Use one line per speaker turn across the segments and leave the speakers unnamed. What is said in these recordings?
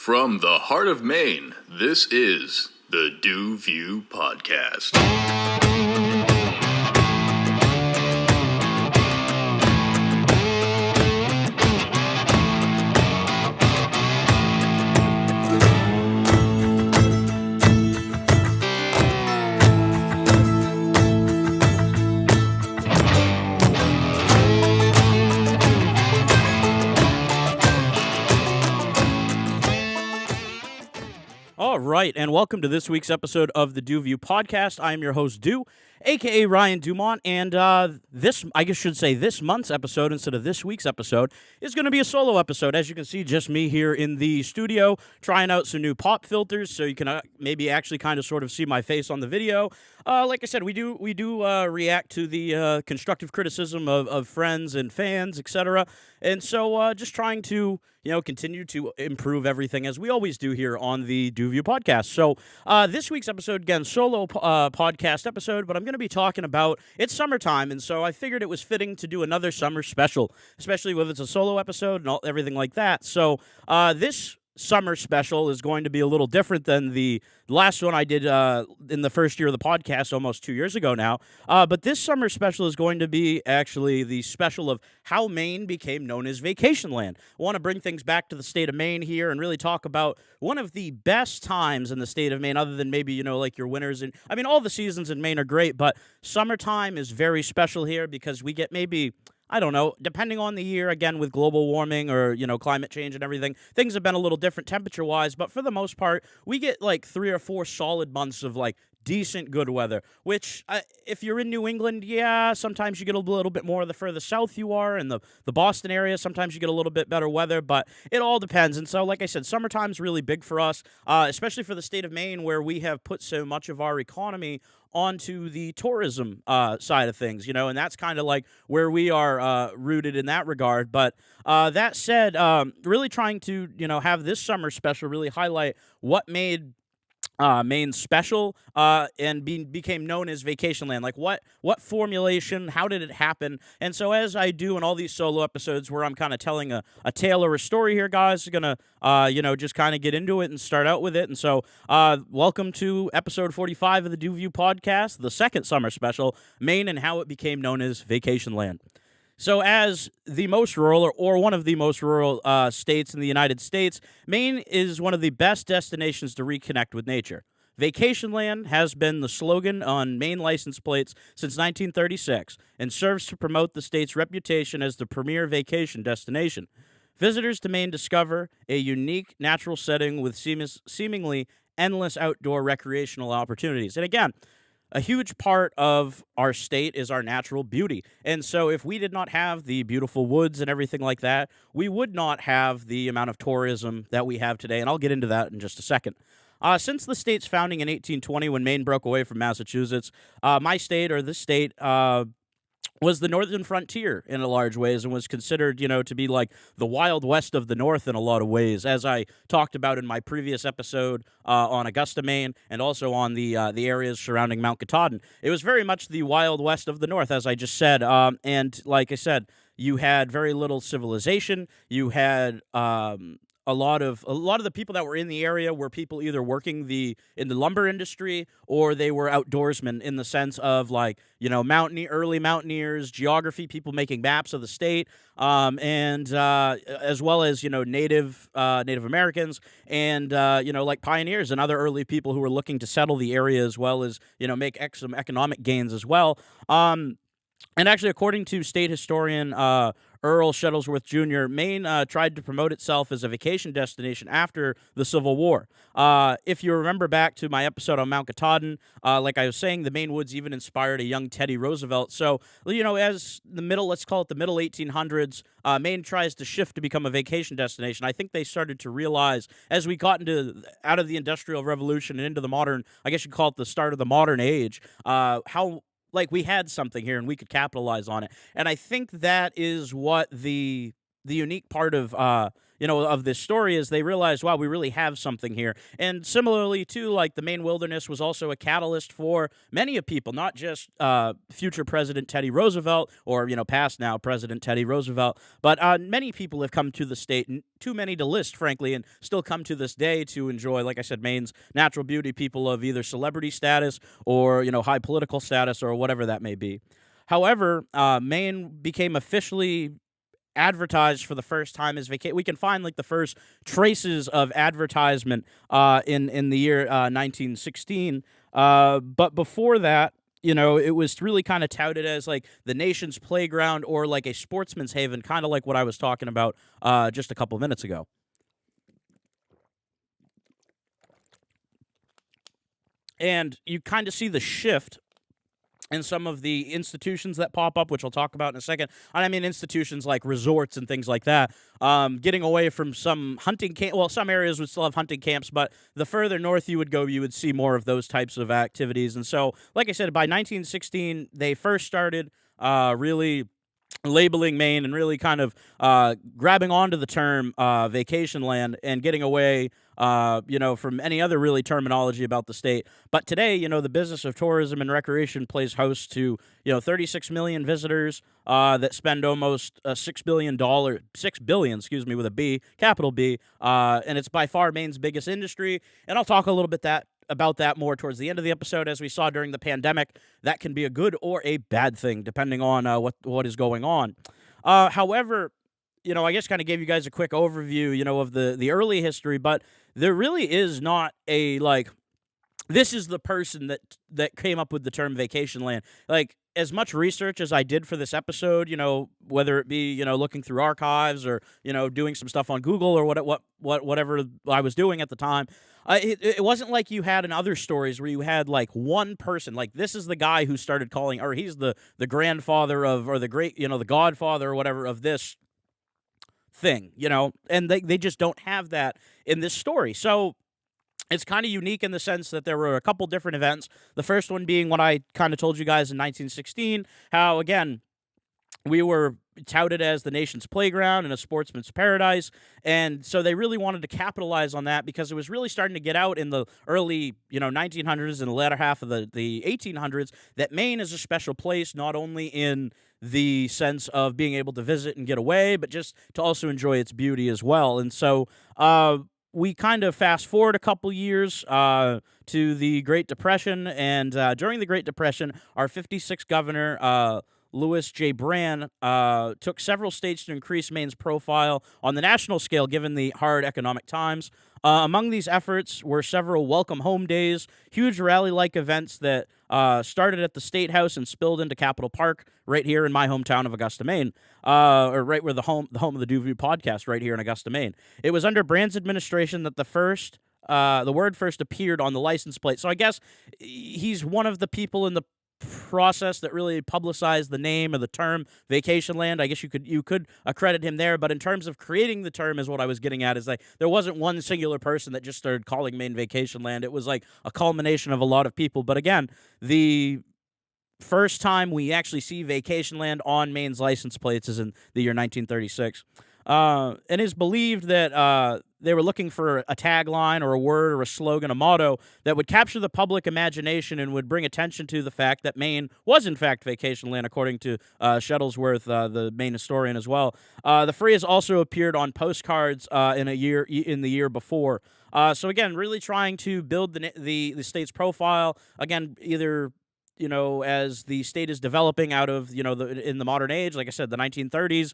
From the heart of Maine, this is the DuView Podcast.
All right, and welcome to this week's episode of the DuView Podcast. I am your host, Du, a.k.a. Ryan Dumont, and this month's episode instead of this week's episode is going to be a solo episode. As you can see, just me here in the studio trying out some new pop filters so you can maybe actually kind of sort of see my face on the video. Like I said, we do react to the constructive criticism of friends and fans, etc. And so just trying to, continue to improve everything as we always do here on the DuView Podcast. So this week's episode, again, solo podcast episode, but I'm going to be talking about, it's summertime, and so I figured it was fitting to do another summer special, especially when it's a solo episode and everything like that. So this summer special is going to be a little different than the last one I did in the first year of the podcast almost 2 years ago now. But this summer special is going to be actually the special of how Maine became known as Vacationland. I want to bring things back to the state of Maine here and really talk about one of the best times in the state of Maine, other than maybe, like your winters. And I mean, all the seasons in Maine are great, but summertime is very special here because we get maybe, I don't know, depending on the year, again, with global warming or, climate change and everything, things have been a little different temperature-wise, but for the most part, we get like 3 or 4 solid months of like decent good weather, which if you're in New England, yeah, sometimes you get a little bit more the further south you are. In the Boston area, sometimes you get a little bit better weather, but it all depends. And so, like I said, summertime's really big for us, especially for the state of Maine, where we have put so much of our economy onto the tourism side of things, and that's kind of like where we are rooted in that regard. But that said, really trying to, have this summer special really highlight what made Maine special and became known as Vacationland. Like what formulation, how did it happen? And so as I do in all these solo episodes where I'm kind of telling a tale or a story here, guys, going to, just kind of get into it and start out with it. And so welcome to episode 45 of the DuView Podcast, the second summer special, Maine and how it became known as Vacationland. So as the most rural or one of the most rural states in the United States, Maine is one of the best destinations to reconnect with nature. Vacationland has been the slogan on Maine license plates since 1936 and serves to promote the state's reputation as the premier vacation destination. Visitors to Maine discover a unique natural setting with seemingly endless outdoor recreational opportunities. And again, a huge part of our state is our natural beauty. And so if we did not have the beautiful woods and everything like that, we would not have the amount of tourism that we have today. And I'll get into that in just a second. Since the state's founding in 1820, when Maine broke away from Massachusetts, my state, or this state, was the northern frontier in a large ways and was considered, to be like the Wild West of the North in a lot of ways, as I talked about in my previous episode on Augusta, Maine, and also on the areas surrounding Mount Katahdin. It was very much the Wild West of the North, as I just said, and like I said, you had very little civilization. You had a lot of the people that were in the area were people either working in the lumber industry or they were outdoorsmen in the sense of like, early mountaineers, geography, people making maps of the state, and as well as, Native Americans and, like pioneers and other early people who were looking to settle the area as well as, make some economic gains as well. And actually, according to state historian Earl Shuttlesworth Jr., Maine tried to promote itself as a vacation destination after the Civil War. If you remember back to my episode on Mount Katahdin, like I was saying, the Maine woods even inspired a young Teddy Roosevelt. So, as let's call it the middle 1800s, Maine tries to shift to become a vacation destination. I think they started to realize as we got out of the Industrial Revolution and into the modern, I guess you'd call it the start of the modern age, how like we had something here and we could capitalize on it. And I think that is what the the unique part of of this story is they realized, wow, we really have something here. And similarly too, like the Maine wilderness was also a catalyst for many of people, not just future President Teddy Roosevelt or past now President Teddy Roosevelt, but many people have come to the state, too many to list, frankly, and still come to this day to enjoy, like I said, Maine's natural beauty. People of either celebrity status or high political status or whatever that may be. However, Maine became officially advertised for the first time as vacation. We can find like the first traces of advertisement in the year 1916. But before that, it was really kind of touted as like the nation's playground or like a sportsman's haven, kind of like what I was talking about just a couple minutes ago. And you kind of see the shift and some of the institutions that pop up, which I'll talk about in a second. I mean, institutions like resorts and things like that, getting away from some hunting camp. Well, some areas would still have hunting camps, but the further north you would go, you would see more of those types of activities. And so, like I said, by 1916, they first started really labeling Maine and really kind of grabbing onto the term Vacationland and getting away from any other really terminology about the state. But today, the business of tourism and recreation plays host to, 36 million visitors that spend almost $6 billion, excuse me, with a B, capital B. And it's by far Maine's biggest industry. And I'll talk a little bit about that more towards the end of the episode. As we saw during the pandemic, that can be a good or a bad thing, depending on what is going on. However, I guess kind of gave you guys a quick overview, of the early history, but there really is not a, like, this is the person that came up with the term Vacationland. Like, as much research as I did for this episode, whether it be, looking through archives or, doing some stuff on Google or whatever I was doing at the time, it wasn't like you had in other stories where you had like one person, like this is the guy who started calling, or he's the grandfather of, or the great, the godfather or whatever of this thing, and they just don't have that in this story. So it's kind of unique in the sense that there were a couple different events. The first one being what I kind of told you guys in 1916, how, again, we were touted as the nation's playground and a sportsman's paradise. And so they really wanted to capitalize on that because it was really starting to get out in the early, 1900s and the latter half of the 1800s that Maine is a special place, not only in the sense of being able to visit and get away, but just to also enjoy its beauty as well. And so we kind of fast forward a couple years to the Great Depression, and during the Great Depression, our 56th governor, Louis J. Brann, took several states to increase Maine's profile on the national scale given the hard economic times. Among these efforts were several welcome home days, huge rally-like events that started at the State House and spilled into Capitol Park right here in my hometown of Augusta, Maine, or right where the home of the DuView Podcast, right here in Augusta, Maine. It was under Brand's administration that the word first appeared on the license plate. So I guess he's one of the people in the process that really publicized the name of the term Vacationland. I guess you could accredit him there, but in terms of creating the term is what I was getting at, is like there wasn't one singular person that just started calling Maine Vacationland. It was like a culmination of a lot of people. But again, the first time we actually see Vacationland on Maine's license plates is in the year 1936. And it's believed that they were looking for a tagline or a word or a slogan, a motto that would capture the public imagination and would bring attention to the fact that Maine was, in fact, Vacationland, according to Shuttlesworth, the Maine historian as well. The phrase also appeared on postcards in the year before. So again, really trying to build the state's profile. Again, either as the state is developing out of, in the modern age, like I said, the 1930s,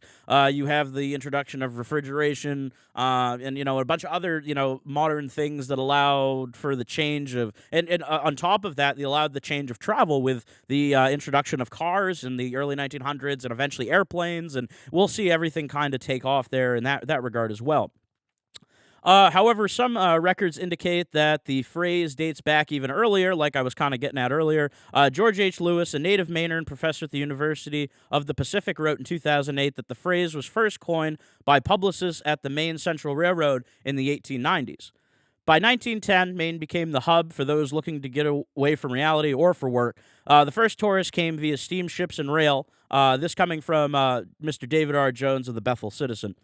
you have the introduction of refrigeration, and, a bunch of other, modern things that allowed for the change of, and on top of that, they allowed the change of travel with the introduction of cars in the early 1900s and eventually airplanes, and we'll see everything kind of take off there in that regard as well. However, some records indicate that the phrase dates back even earlier, like I was kind of getting at earlier. George H. Lewis, a native Mainer and professor at the University of the Pacific, wrote in 2008 that the phrase was first coined by publicists at the Maine Central Railroad in the 1890s. By 1910, Maine became the hub for those looking to get away from reality or for work. The first tourists came via steamships and rail, this coming from Mr. David R. Jones of the Bethel Citizen.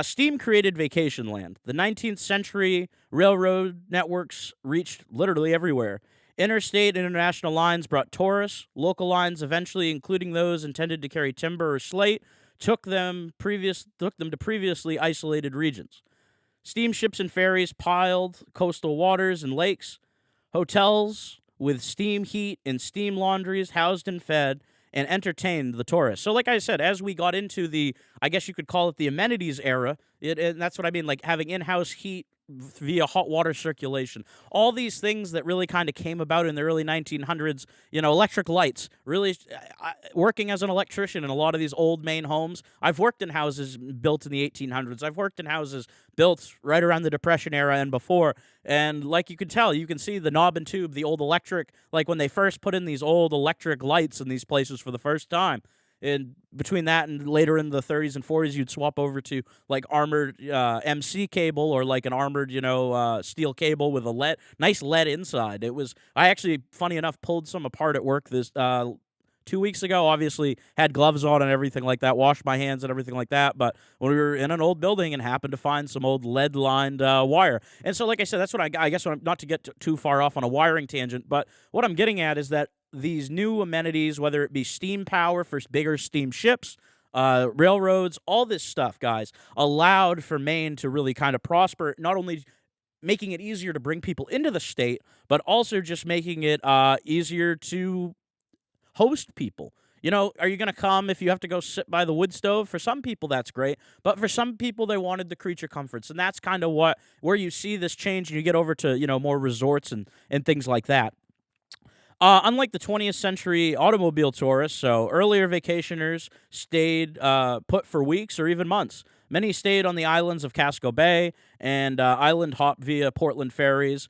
Steam created Vacationland. The 19th century railroad networks reached literally everywhere. Interstate and international lines brought tourists. Local lines, eventually including those intended to carry timber or slate, took them to previously isolated regions. Steamships and ferries piled coastal waters and lakes. Hotels with steam heat and steam laundries housed and fed and entertained the tourists. So like I said, as we got into the, I guess you could call it the amenities era, and that's what I mean, like having in-house heat via hot water circulation. All these things that really kind of came about in the early 1900s, electric lights, really working as an electrician in a lot of these old Maine homes. I've worked in houses built in the 1800s. I've worked in houses built right around the Depression era and before. And like you can tell, you can see the knob and tube, the old electric, like when they first put in these old electric lights in these places for the first time. And between that and later in the 30s and 40s, you'd swap over to like armored MC cable or like an armored, steel cable with a nice LED inside. I actually, funny enough, pulled some apart at work this 2 weeks ago. Obviously, had gloves on and everything like that, washed my hands and everything like that. But when we were in an old building and happened to find some old lead-lined wire. And so, like I said, that's what I guess, not to get too far off on a wiring tangent, but what I'm getting at is that these new amenities, whether it be steam power for bigger steam ships, railroads, all this stuff, guys, allowed for Maine to really kind of prosper, not only making it easier to bring people into the state, but also just making it easier to host people. Are you going to come if you have to go sit by the wood stove? For some people, that's great. But for some people, they wanted the creature comforts. And that's kind of where you see this change and you get over to, more resorts and things like that. Unlike the 20th century automobile tourists, so earlier vacationers stayed put for weeks or even months. Many stayed on the islands of Casco Bay and island hop via Portland ferries,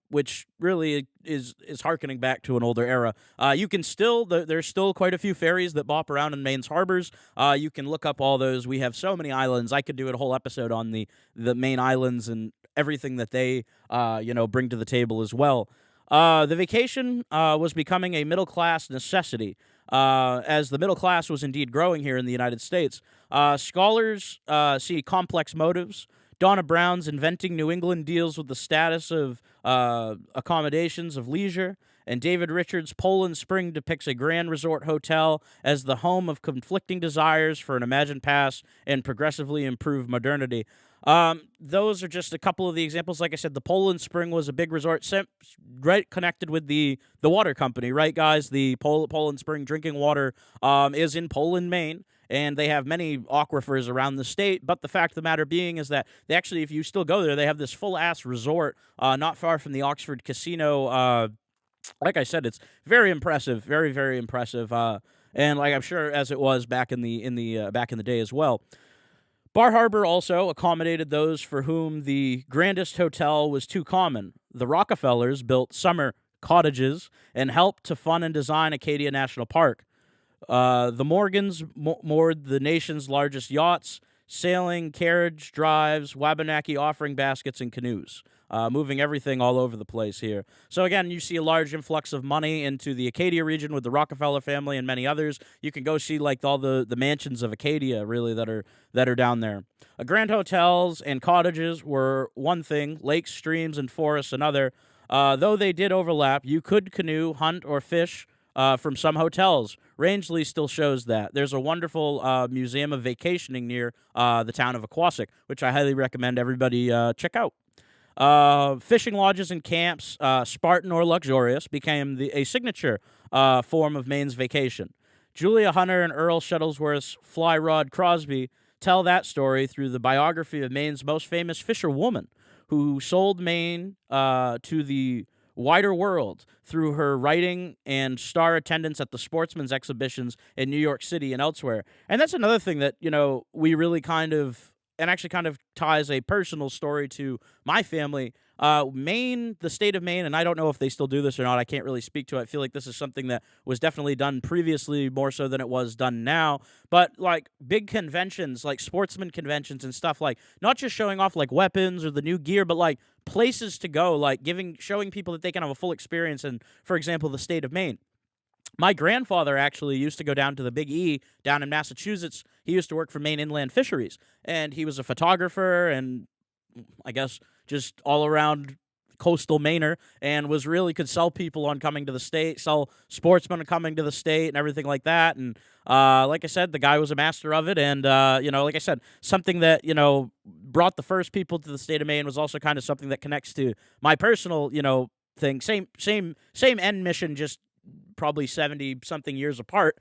which really is harkening back to an older era. You can there's still quite a few ferries that bop around in Maine's harbors. You can look up all those. We have so many islands. I could do a whole episode on the Maine islands and everything that they bring to the table as well. The vacation was becoming a middle-class necessity, as the middle class was indeed growing here in the United States. Scholars see complex motives. Donna Brown's Inventing New England deals with the status of accommodations of leisure, and David Richards' Poland Spring depicts a grand resort hotel as the home of conflicting desires for an imagined past and progressively improved modernity. Those are just a couple of the examples. Like I said, the Poland Spring was a big resort, right connected with the water company, right, guys? The Poland Spring drinking water is in Poland, Maine, and they have many aquifers around the state. But the fact of the matter being is that they actually, if you still go there, they have this full-ass resort not far from the Oxford Casino. Like I said, it's very impressive, very, very impressive, and like I'm sure as it was back in the back in the day as well. Bar Harbor also accommodated those for whom the grandest hotel was too common. The Rockefellers built summer cottages and helped to fund and design Acadia National Park. The Morgans moored the nation's largest yachts, sailing, carriage drives, Wabanaki offering baskets, and canoes. Moving everything all over the place here. So again, you see a large influx of money into the Acadia region with the Rockefeller family and many others. You can go see like all the mansions of Acadia really that are down there. Grand hotels and cottages were one thing, lakes, streams, and forests another. Though they did overlap, you could canoe, hunt, or fish from some hotels. Rangeley still shows that. There's a wonderful museum of vacationing near the town of Aquasic, which I highly recommend everybody check out. Fishing lodges and camps, Spartan or luxurious, became a signature form of Maine's vacation. Julia Hunter and Earl Shuttlesworth's Fly Rod Crosby tell that story through the biography of Maine's most famous fisherwoman, who sold Maine to the wider world through her writing and star attendance at the sportsman's exhibitions in New York City and elsewhere. And that's another thing that, we really kind of and actually kind of ties a personal story to my family. Maine, the state of Maine, and I don't know if they still do this or not. I can't really speak to it. I feel like this is something that was definitely done previously more so than it was done now. But like big conventions, like sportsman conventions and stuff, like not just showing off like weapons or the new gear, but like places to go, like showing people that they can have a full experience in, for example, the state of Maine. My grandfather actually used to go down to the Big E down in Massachusetts. He used to work for Maine Inland Fisheries, and he was a photographer and I guess just all around coastal Mainer, and was really could sell people on coming to the state, sell sportsmen on coming to the state and everything like that. And like I said, the guy was a master of it. And, like I said, something that, brought the first people to the state of Maine was also kind of something that connects to my personal, thing. Same end mission, just probably 70 something years apart.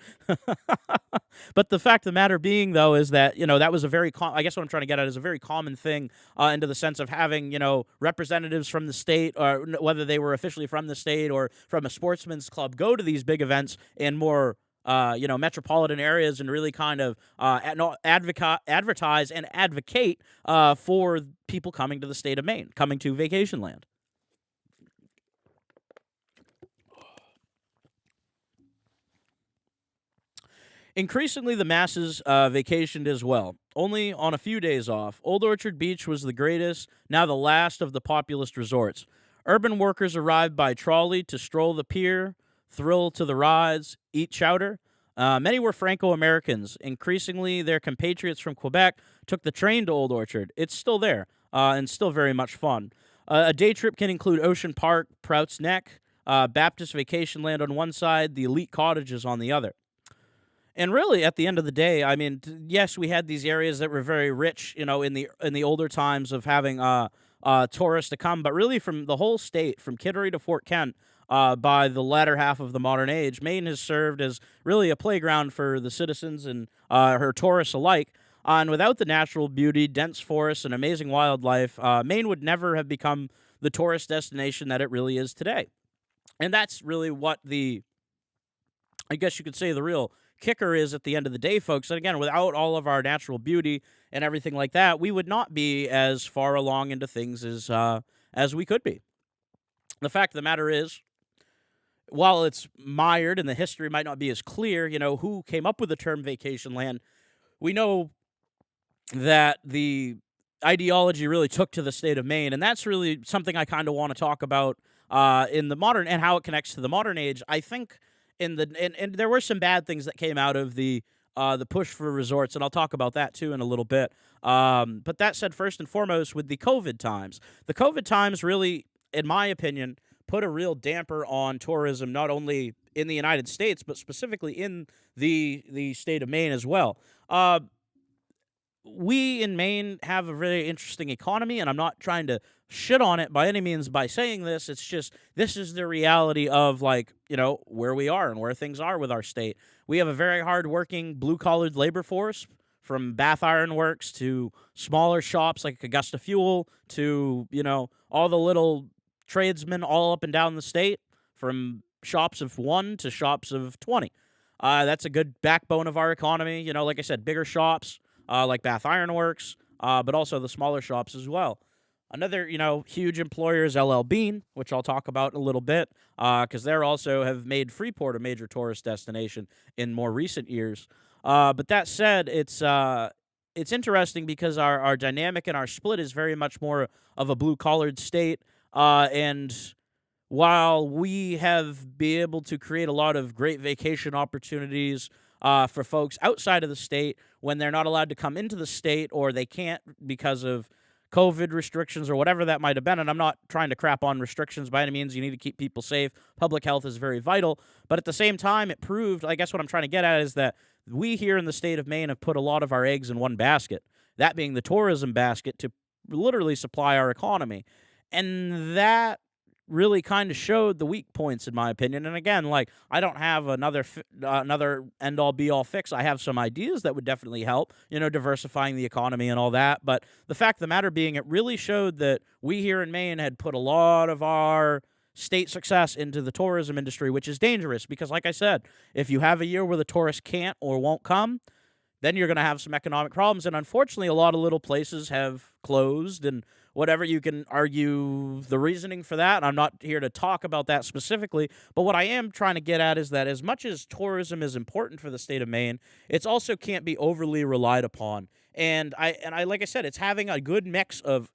But the fact of the matter being, though, is that, that was a very, I guess what I'm trying to get at is a very common thing into the sense of having, representatives from the state, or whether they were officially from the state or from a sportsman's club, go to these big events in more, metropolitan areas and really kind of advertise and advocate for people coming to the state of Maine, coming to Vacationland. Increasingly, the masses vacationed as well, only on a few days off. Old Orchard Beach was the greatest, now the last of the populous resorts. Urban workers arrived by trolley to stroll the pier, thrill to the rides, eat chowder. Many were Franco-Americans. Increasingly, their compatriots from Quebec took the train to Old Orchard. It's still there, and still very much fun. A day trip can include Ocean Park, Prout's Neck, Baptist Vacationland on one side, the elite cottages on the other. And really, at the end of the day, I mean, yes, we had these areas that were very rich, in the older times of having tourists to come, but really from the whole state, from Kittery to Fort Kent, by the latter half of the modern age, Maine has served as really a playground for the citizens and her tourists alike. And without the natural beauty, dense forests, and amazing wildlife, Maine would never have become the tourist destination that it really is today. And that's really what I guess you could say, the real kicker is at the end of the day, folks. And again, without all of our natural beauty and everything like that, we would not be as far along into things as we could be. The fact of the matter is, while it's mired and the history might not be as clear, who came up with the term vacation land, we know that the ideology really took to the state of Maine, and that's really something I kind of want to talk about in the modern, and how it connects to the modern age. I think and there were some bad things that came out of the push for resorts, and I'll talk about that too in a little bit. But that said, first and foremost, with the COVID times really, in my opinion, put a real damper on tourism, not only in the United States, but specifically in the state of Maine as well. We in Maine have a very interesting economy, and I'm not trying to shit on it by any means by saying this. It's just, this is the reality of, where we are and where things are with our state. We have a very hard-working, blue-collared labor force, from Bath Iron Works to smaller shops like Augusta Fuel to, all the little tradesmen all up and down the state, from shops of 1 to shops of 20. That's a good backbone of our economy. Like I said, bigger shops, like Bath Iron Works, but also the smaller shops as well. Another, huge employer is LL Bean, which I'll talk about in a little bit, because they also have made Freeport a major tourist destination in more recent years. But that said, it's interesting because our dynamic and our split is very much more of a blue-collared state, and while we have been able to create a lot of great vacation opportunities for folks outside of the state when they're not allowed to come into the state, or they can't because of COVID restrictions or whatever that might have been. And I'm not trying to crap on restrictions by any means. You need to keep people safe. Public health is very vital. But at the same time, it proved, I guess what I'm trying to get at is that we here in the state of Maine have put a lot of our eggs in one basket, that being the tourism basket, to literally supply our economy. And that really kind of showed the weak points, in my opinion. And again, I don't have another end-all be-all fix. I have some ideas that would definitely help, diversifying the economy and all that. But the fact of the matter being, it really showed that we here in Maine had put a lot of our state success into the tourism industry, which is dangerous because, like I said, if you have a year where the tourists can't or won't come, then you're going to have some economic problems. And unfortunately, a lot of little places have closed and whatever. You can argue the reasoning for that. I'm not here to talk about that specifically, but what I am trying to get at is that as much as tourism is important for the state of Maine, it also can't be overly relied upon. And I like I said, it's having a good mix to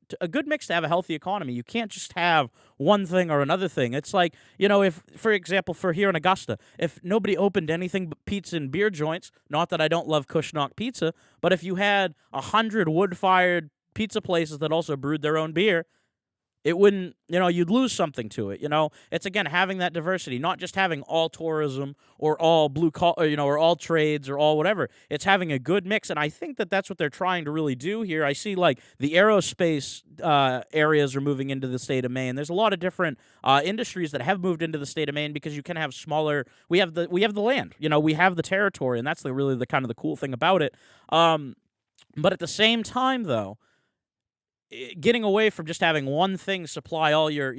have a healthy economy. You can't just have one thing or another thing. It's like, if, for example, for here in Augusta, if nobody opened anything but pizza and beer joints, not that I don't love Cushnock pizza, but if you had 100 wood-fired pizza places that also brewed their own beer, it wouldn't, you'd lose something to it. It's again having that diversity, not just having all tourism or all blue collar, or all trades or all whatever. It's having a good mix, and I think that that's what they're trying to really do here. I see like the aerospace areas are moving into the state of Maine. There's a lot of different industries that have moved into the state of Maine because you can have smaller. We have the land, we have the territory, and that's really the kind of the cool thing about it. But at the same time, though, getting away from just having one thing supply all your,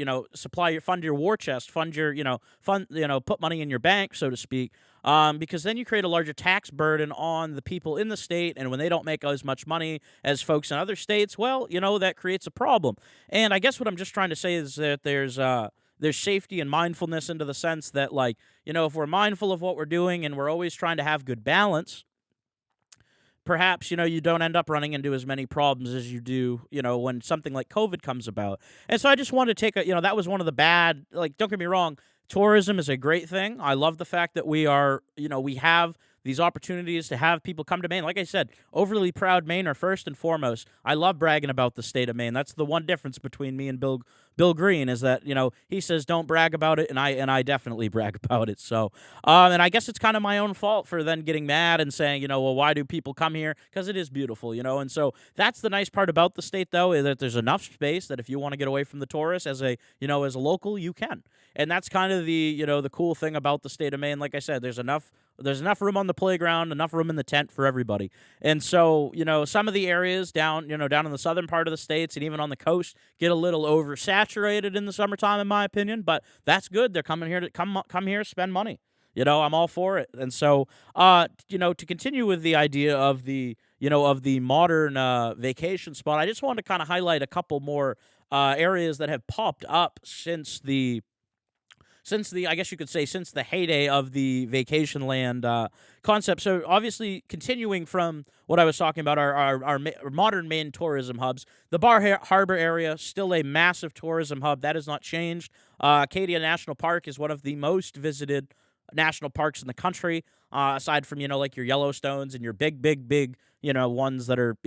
fund your war chest, fund your, put money in your bank, so to speak, because then you create a larger tax burden on the people in the state, and when they don't make as much money as folks in other states, well, that creates a problem. And I guess what I'm just trying to say is that there's safety and mindfulness into the sense that, like, if we're mindful of what we're doing and we're always trying to have good balance, perhaps, you don't end up running into as many problems as you do, when something like COVID comes about. And so I just wanted to take that was one of the bad, like, don't get me wrong, tourism is a great thing. I love the fact that we are, we have these opportunities to have people come to Maine. Like I said, overly proud Mainer first and foremost. I love bragging about the state of Maine. That's the one difference between me and Bill Green is that, he says don't brag about it, and I definitely brag about it. So, and I guess it's kind of my own fault for then getting mad and saying, well, why do people come here? Because it is beautiful, and so that's the nice part about the state, though, is that there's enough space that if you want to get away from the tourists as a local, you can. And that's kind of the, the cool thing about the state of Maine. Like I said, there's enough room on the playground, enough room in the tent for everybody. And so, some of the areas down in the southern part of the states and even on the coast get a little oversaturated in the summertime, in my opinion, but that's good. They're coming here to come here, spend money. I'm all for it. And so, to continue with the idea of the modern vacation spot, I just want to kind of highlight a couple more areas that have popped up since the I guess you could say since the heyday of the Vacationland concept. So obviously, continuing from what I was talking about, our modern Maine tourism hubs, the Bar Harbor area, still a massive tourism hub. That has not changed. Acadia National Park is one of the most visited national parks in the country, aside from, like your Yellowstones and your big, ones that are,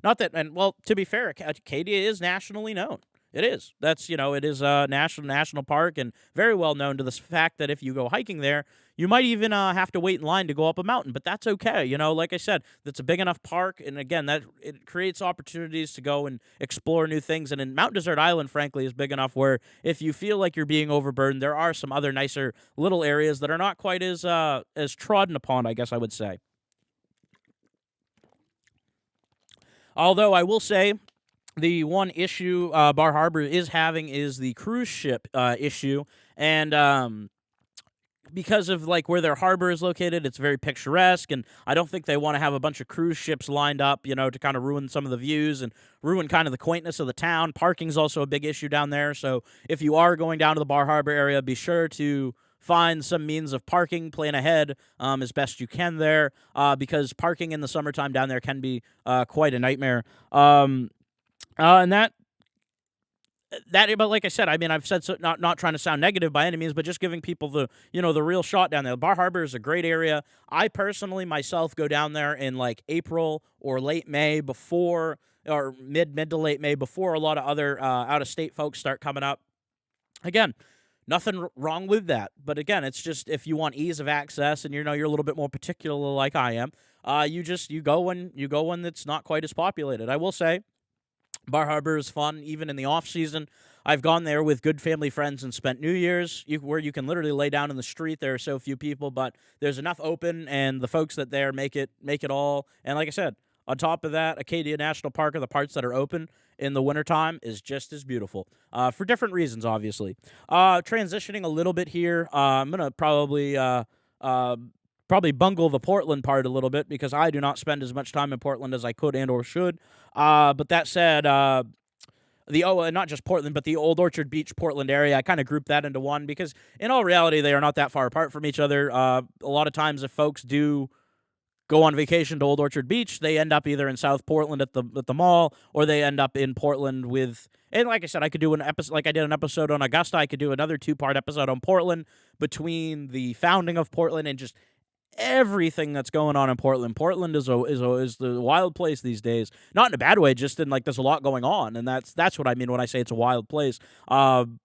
not that, and well, to be fair, Acadia is nationally known. It is. That's, it is a national park and very well known to the fact that if you go hiking there, you might even have to wait in line to go up a mountain, but that's okay. Like I said, that's a big enough park, and again, that it creates opportunities to go and explore new things. And in Mount Desert Island, frankly, is big enough where if you feel like you're being overburdened, there are some other nicer little areas that are not quite as trodden upon, I guess I would say. Although I will say, the one issue Bar Harbor is having is the cruise ship issue, and because of like where their harbor is located, it's very picturesque, and I don't think they want to have a bunch of cruise ships lined up, to kind of ruin some of the views and ruin kind of the quaintness of the town. Parking's also a big issue down there, so if you are going down to the Bar Harbor area, be sure to find some means of parking, plan ahead as best you can there, because parking in the summertime down there can be quite a nightmare. And that, but like I said, I mean, I've said so, not trying to sound negative by any means, but just giving people the real shot down there. Bar Harbor is a great area. I personally myself go down there in like April or late May before, or mid to late May before a lot of other out of state folks start coming up. Again, nothing wrong with that, but again, it's just if you want ease of access and you're a little bit more particular like I am, you go when it's not quite as populated. I will say, Bar Harbor is fun, even in the off-season. I've gone there with good family friends and spent New Year's, where you can literally lay down in the street. There are so few people, but there's enough open, and the folks that there make it all. And like I said, on top of that, Acadia National Park, are the parts that are open in the wintertime, is just as beautiful, for different reasons, obviously. Transitioning a little bit here, I'm going to probably probably bungle the Portland part a little bit because I do not spend as much time in Portland as I could and or should. But that said, not just Portland, but the Old Orchard Beach, Portland area, I kind of grouped that into one because in all reality, they are not that far apart from each other. A lot of times if folks do go on vacation to Old Orchard Beach, they end up either in South Portland at the mall, or they end up in Portland with. And like I said, I could do an episode, like I did an episode on Augusta. I could do another 2-part episode on Portland between the founding of Portland and just everything that's going on in Portland. Portland is the wild place these days. Not in a bad way, just in like there's a lot going on, and that's what I mean when I say it's a wild place.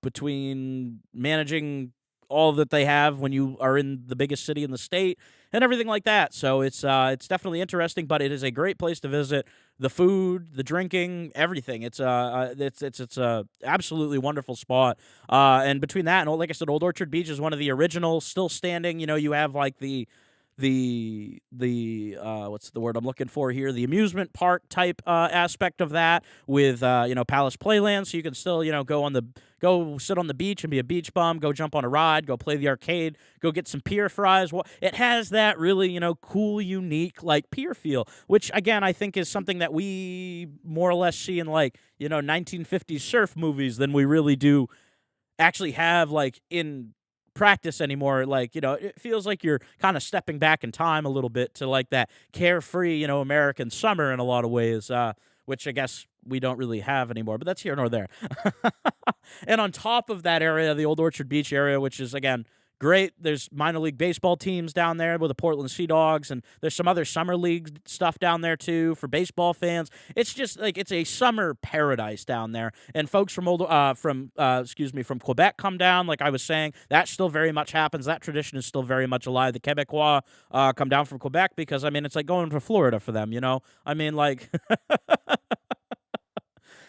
Between managing all that they have when you are in the biggest city in the state and everything like that. So it's definitely interesting, but it is a great place to visit. The food, the drinking, everything. It's a absolutely wonderful spot. And between that and like I said, Old Orchard Beach is one of the original, still standing. You know, you have like the what's the word I'm looking for here? The amusement park type aspect of that with Palace Playland, so you can still go sit on the beach and be a beach bum, go jump on a ride, go play the arcade, go get some pier fries. It has that really cool, unique like pier feel, which again I think is something that we more or less see in 1950s surf movies than we really do actually have like in practice anymore. It feels like you're kind of stepping back in time a little bit to like that carefree American summer in a lot of ways, which I guess we don't really have anymore, but that's here nor there. And on top of that area, the Old Orchard Beach area, which is again great, there's minor league baseball teams down there with the Portland Sea Dogs, and there's some other summer league stuff down there too for baseball fans. It's just like it's a summer paradise down there, and folks from Quebec come down. Like I was saying, that still very much happens. That tradition is still very much alive. The Quebecois come down from Quebec because it's like going to Florida for them.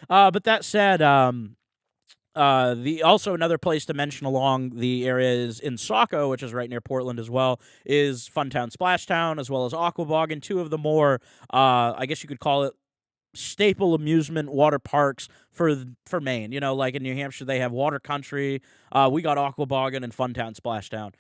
But that said, also another place to mention along the area is in Saco, which is right near Portland as well, is Funtown Splashtown, as well as Aquabog, and two of the more, I guess you could call it, staple amusement water parks for Maine. Like in New Hampshire, they have Water Country. We got Aquabog and Funtown Splashtown.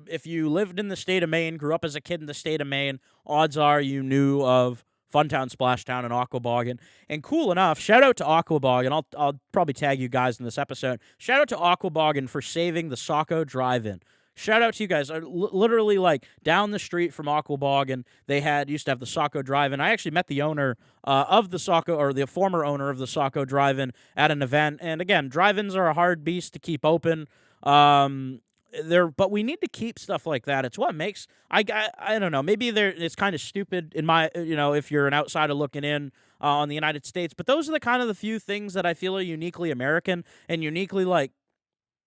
If you lived in the state of Maine, grew up as a kid in the state of Maine, odds are you knew of Funtown Splashtown and Aquabog. And cool enough, shout out to Aquabog, and I'll probably tag you guys in this episode. Shout out to Aquabog for saving the Saco Drive-In. Shout out to you guys. Literally, like, down the street from Aquabog, and they used to have the Saco Drive-In. I actually met the owner of the Saco, or the former owner of the Saco Drive-In at an event. And again, drive-ins are a hard beast to keep open. But we need to keep stuff like that. It's what makes I don't know. Maybe it's kind of stupid in my if you're an outsider looking in on the United States. But those are the few things that I feel are uniquely American and uniquely like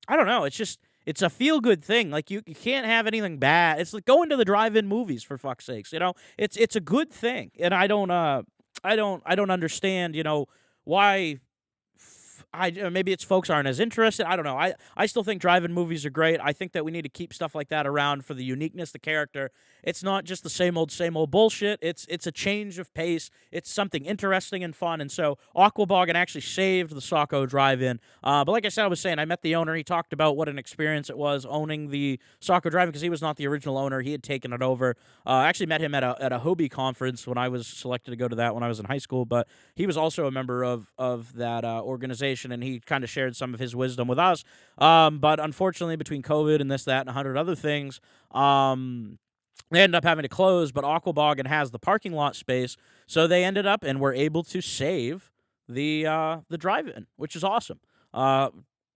I don't know. It's a feel good thing. Like you can't have anything bad. It's like going to the drive-in movies for fuck's sakes. It's a good thing, and I don't understand why. Maybe it's folks aren't as interested. I don't know. I still think drive-in movies are great. I think that we need to keep stuff like that around for the uniqueness, the character. It's not just the same old bullshit. It's a change of pace. It's something interesting and fun. And so Aquabog actually saved the Saco Drive-In. But like I said, I was saying, I met the owner. He talked about what an experience it was owning the Saco Drive-In because he was not the original owner. He had taken it over. I actually met him at a Hobie conference when I was selected to go to that when I was in high school. But he was also a member of that organization. And he kind of shared some of his wisdom with us. But unfortunately, between COVID and this, that, and 100 other things, they ended up having to close. But Aquabog has the parking lot space, so they ended up and were able to save the drive-in, which is awesome.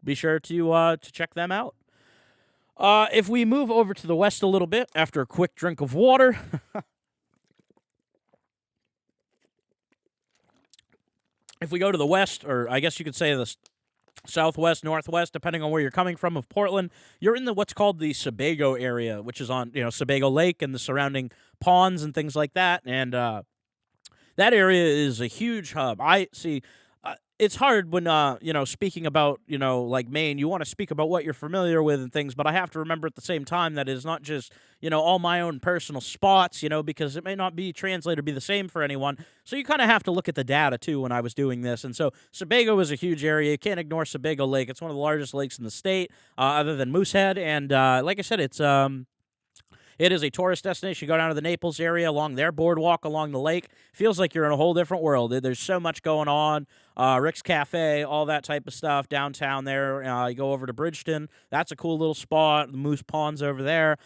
Be sure to check them out. If we move over to the west a little bit, after a quick drink of water. If we go to the west, or I guess you could say the southwest, northwest, depending on where you're coming from of Portland, you're in what's called the Sebago area, which is on Sebago Lake and the surrounding ponds and things like that. And that area is a huge hub. I see. It's hard when speaking about like Maine, you want to speak about what you're familiar with and things, but I have to remember at the same time that it's not just all my own personal spots, because it may not be translated to be the same for anyone. So you kind of have to look at the data too when I was doing this. And so Sebago is a huge area. You can't ignore Sebago Lake. It's one of the largest lakes in the state, other than Moosehead. And like I said, It is a tourist destination. You go down to the Naples area along their boardwalk along the lake. Feels like you're in a whole different world. There's so much going on. Rick's Cafe, all that type of stuff downtown there. You go over to Bridgeton. That's a cool little spot. The Moose Pond's over there.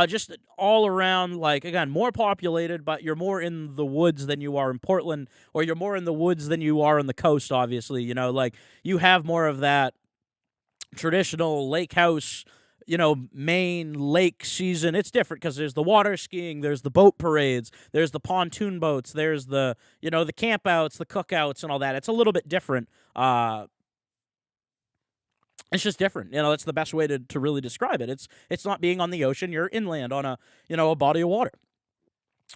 Just all around, like, again, more populated, but you're more in the woods than you are in Portland, or you're more in the woods than you are on the coast, obviously. Like, you have more of that traditional lake house, Maine lake season. It's different because there's the water skiing, there's the boat parades, there's the pontoon boats, there's the campouts, the cookouts, and all that. It's a little bit different. It's just different. That's the best way to really describe it. It's not being on the ocean. You're inland on a body of water.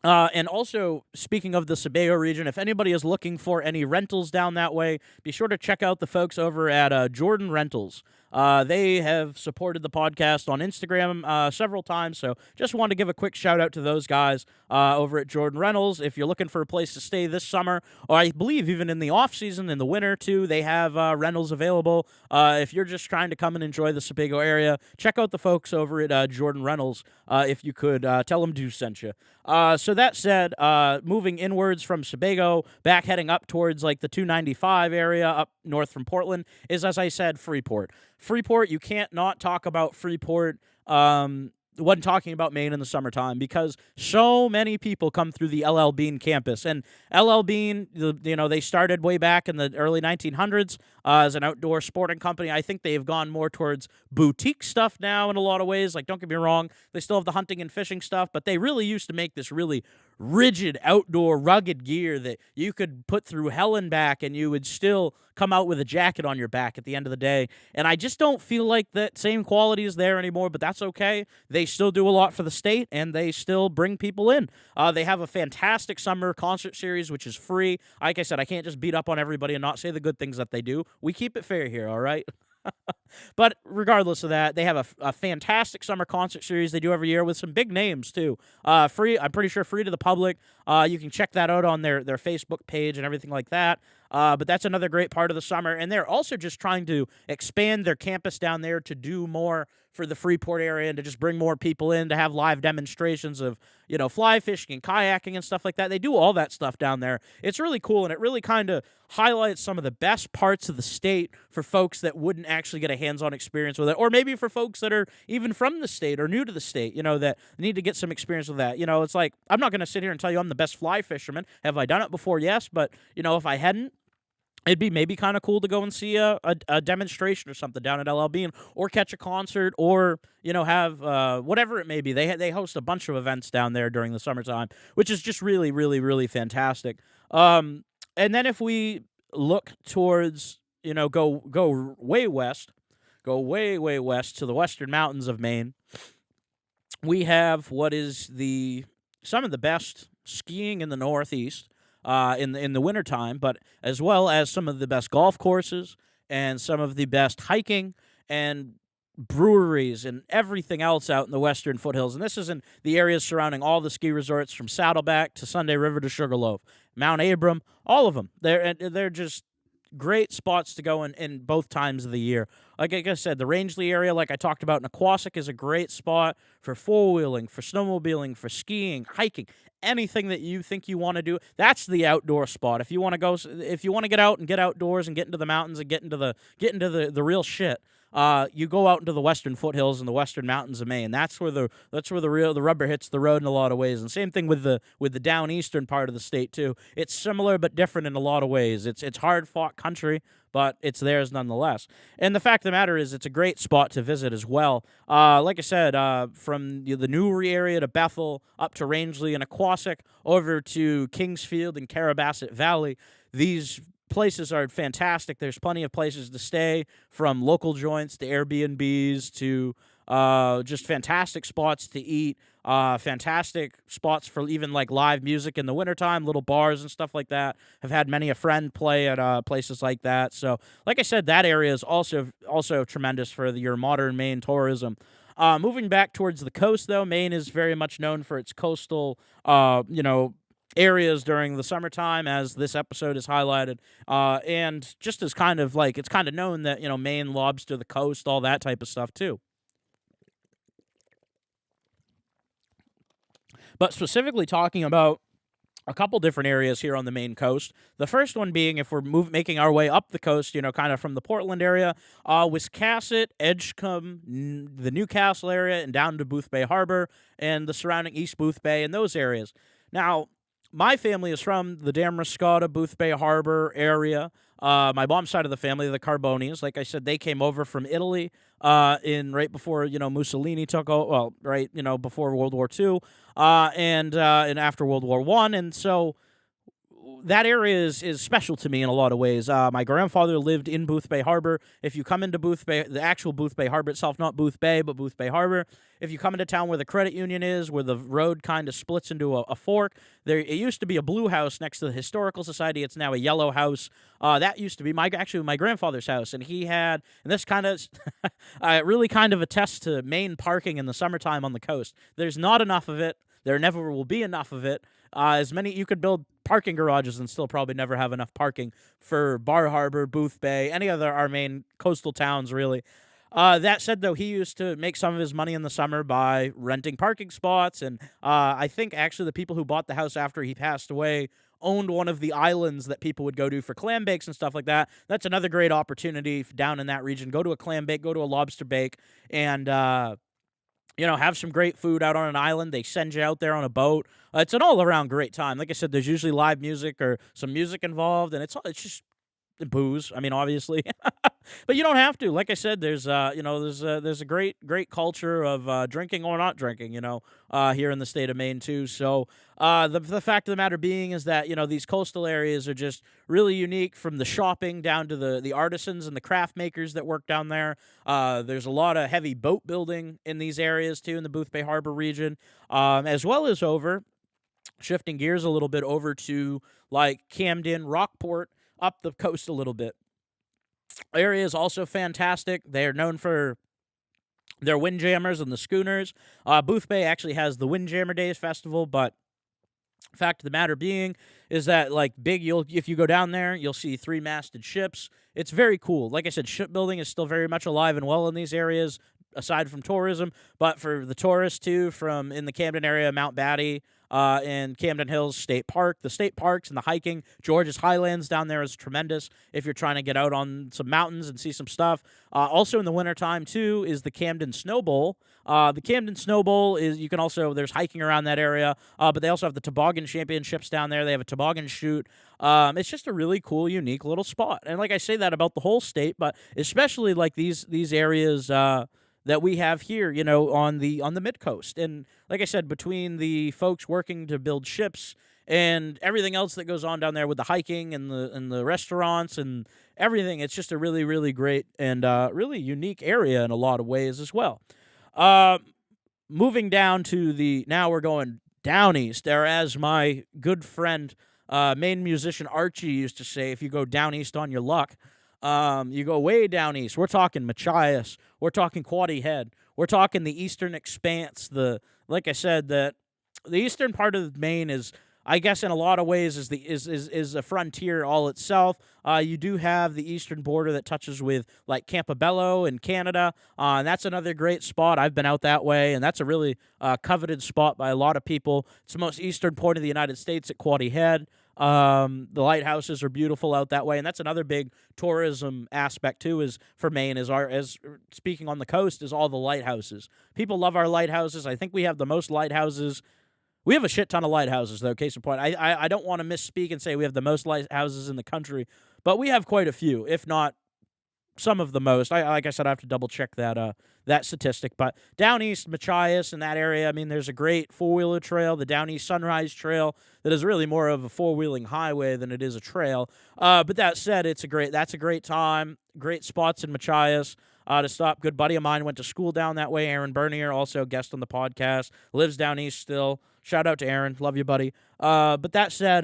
And also, speaking of the Sebago region, if anybody is looking for any rentals down that way, be sure to check out the folks over at Jordan Rentals. They have supported the podcast on Instagram several times, so just wanted to give a quick shout-out to those guys over at Jordan Rentals. If you're looking for a place to stay this summer, or I believe even in the off-season, in the winter, too, they have rentals available. If you're just trying to come and enjoy the Sebago area, check out the folks over at Jordan Rentals. If you could, tell them Dew sent you. So that said, moving inwards from Sebago, back heading up towards like the 295 area up north from Portland is, as I said, Freeport. Freeport, you can't not talk about Freeport when talking about Maine in the summertime, because so many people come through the LL Bean campus. And LL Bean, they started way back in the early 1900s as an outdoor sporting company. I think they've gone more towards boutique stuff now in a lot of ways. Like, don't get me wrong, they still have the hunting and fishing stuff, but they really used to make this really rigid, outdoor, rugged gear that you could put through hell and back and you would still come out with a jacket on your back at the end of the day. And I just don't feel like that same quality is there anymore, but that's okay. They still do a lot for the state, and they still bring people in. They have a fantastic summer concert series, which is free. Like I said, I can't just beat up on everybody and not say the good things that they do. We keep it fair here, all right? But regardless of that, they have a fantastic summer concert series they do every year with some big names, too. Free, I'm pretty sure free to the public. You can check that out on their Facebook page and everything like that. But that's another great part of the summer. And they're also just trying to expand their campus down there to do more for the Freeport area and to just bring more people in to have live demonstrations of, fly fishing and kayaking and stuff like that. They do all that stuff down there. It's really cool, and it really kind of highlights some of the best parts of the state for folks that wouldn't actually get a hands-on experience with it, or maybe for folks that are even from the state or new to the state, that need to get some experience with that. It's like, I'm not going to sit here and tell you I'm the best fly fisherman. Have I done it before? Yes, but, if I hadn't, it'd be maybe kind of cool to go and see a demonstration or something down at LL Bean, or catch a concert, or have whatever it may be. They host a bunch of events down there during the summertime, which is just really, really, really fantastic. And then if we look towards go way west, way west to the western mountains of Maine, we have what is some of the best skiing in the Northeast. In the wintertime, but as well as some of the best golf courses and some of the best hiking and breweries and everything else out in the western foothills. And this is in the areas surrounding all the ski resorts from Saddleback to Sunday River to Sugarloaf, Mount Abram, all of them. They're just great spots to go in both times of the year. Like I said, the Rangeley area, like I talked about, Naquassick is a great spot for four-wheeling, for snowmobiling, for skiing, hiking, anything that you think you want to do. That's the outdoor spot. If you want to get out and get outdoors and get into the mountains and get into the real shit, you go out into the western foothills and the western mountains of Maine. That's where the rubber hits the road in a lot of ways. And same thing with the down eastern part of the state too. It's similar but different in a lot of ways. It's hard fought country, but it's theirs nonetheless. And the fact of the matter is, it's a great spot to visit as well. Like I said, from the Newry area to Bethel, up to Rangeley and Naquassick, over to Kingsfield and Carabasset Valley, these places are fantastic. There's plenty of places to stay, from local joints to Airbnbs to just fantastic spots to eat, fantastic spots for even like live music in the wintertime, little bars and stuff like that. Have had many a friend play at places like that. So like I said, that area is also tremendous for your modern Maine tourism. Moving back towards the coast, though, Maine is very much known for its coastal, areas during the summertime, as this episode is highlighted, and just as kind of like, it's kind of known that, Maine lobs to the coast, all that type of stuff too. but specifically talking about a couple different areas here on the Maine coast. The first one being if we're making our way up the coast, kind of from the Portland area, Wiscasset, Edgecombe, the Newcastle area, and down to Booth Bay Harbor and the surrounding East Booth Bay and those areas. Now, my family is from the Damariscotta, Booth Bay Harbor area. My mom's side of the family, the Carbonis, like I said, they came over from Italy in right before Mussolini took over. Well, right before World War II, and after World War I, and so that area is special to me in a lot of ways. My grandfather lived in Booth Bay Harbor. If you come into Booth Bay, the actual Booth Bay Harbor itself, not Booth Bay, but Booth Bay Harbor, if you come into town where the credit union is, where the road kind of splits into a fork, it used to be a blue house next to the Historical Society. It's now a yellow house. That used to be my grandfather's house, and he had, and this kind of really kind of attests to Maine parking in the summertime on the coast. There's not enough of it. There never will be enough of it. You could build parking garages and still probably never have enough parking for Bar Harbor, Booth Bay, any other our main coastal towns, really. That said, though, he used to make some of his money in the summer by renting parking spots, and I think actually the people who bought the house after he passed away owned one of the islands that people would go to for clam bakes and stuff like that. That's another great opportunity down in that region. Go to a clam bake, go to a lobster bake, and have some great food out on an island. They send you out there on a boat. It's an all-around great time. Like I said, there's usually live music or some music involved, and it's just booze. I mean, obviously, but you don't have to. Like I said, there's a great culture of drinking or not drinking. Here in the state of Maine too. So the fact of the matter being is that these coastal areas are just really unique, from the shopping down to the artisans and the craft makers that work down there. There's a lot of heavy boat building in these areas too, in the Booth Bay Harbor region, as well as shifting gears a little bit over to like Camden, Rockport, up the coast a little bit. Area is also fantastic. They are known for their windjammers and the schooners. Booth Bay actually has the Windjammer Days Festival, but fact of the matter being is that if you go down there, you'll see 3-masted ships. It's very cool. Like I said, shipbuilding is still very much alive and well in these areas, aside from tourism. But for the tourists too, from in the Camden area, Mount Batty, and Camden Hills State Park. The state parks and the hiking, George's Highlands down there is tremendous if you're trying to get out on some mountains and see some stuff. Also in the wintertime, too, is the Camden Snow Bowl. The Camden Snow Bowl is, there's hiking around that area, but they also have the toboggan championships down there. They have a toboggan shoot. It's just a really cool, unique little spot. And like I say that about the whole state, but especially like these areas, that we have here, on the mid-coast. And like I said, between the folks working to build ships and everything else that goes on down there with the hiking and the restaurants and everything, it's just a really, really great and really unique area in a lot of ways as well. Moving down to now we're going down east, or as my good friend, Maine musician Archie used to say, if you go down east on your luck, you go way down east. We're talking Machias. We're talking Quoddy Head. We're talking the eastern expanse. Like I said, that the eastern part of Maine is, I guess, in a lot of ways, is a frontier all itself. You do have the eastern border that touches with like Campobello in Canada, and that's another great spot. I've been out that way, and that's a really coveted spot by a lot of people. It's the most eastern point of the United States at Quoddy Head. The lighthouses are beautiful out that way, and that's another big tourism aspect too. Is for Maine, as speaking on the coast, is all the lighthouses. People love our lighthouses. I think we have the most lighthouses. We have a shit ton of lighthouses, though. Case in point, I don't want to misspeak and say we have the most lighthouses in the country, but we have quite a few, if not some of the most. Like I said, I have to double check that statistic. But down east, Machias and that area, I mean, there's a great 4-wheeler trail, the Down East Sunrise Trail, that is really more of a 4-wheeling highway than it is a trail. But that said, that's a great time, great spots in Machias to stop. Good buddy of mine went to school down that way. Aaron Bernier, also a guest on the podcast, lives down east still. Shout out to Aaron, love you, buddy. But that said,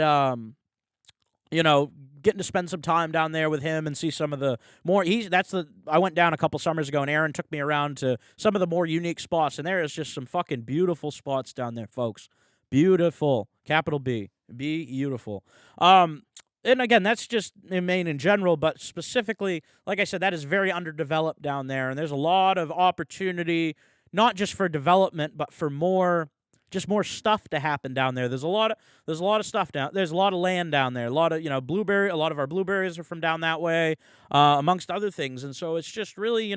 getting to spend some time down there with him and see some of the more. I went down a couple summers ago, and Aaron took me around to some of the more unique spots, and there is just some fucking beautiful spots down there, folks. Beautiful, capital B, beautiful. And again, that's just in Maine in general, but specifically, like I said, that is very underdeveloped down there, and there's a lot of opportunity, not just for development, but for more just more stuff to happen down there. There's a lot of stuff down. There's a lot of land down there. A lot of blueberry. A lot of our blueberries are from down that way, amongst other things. And so it's just really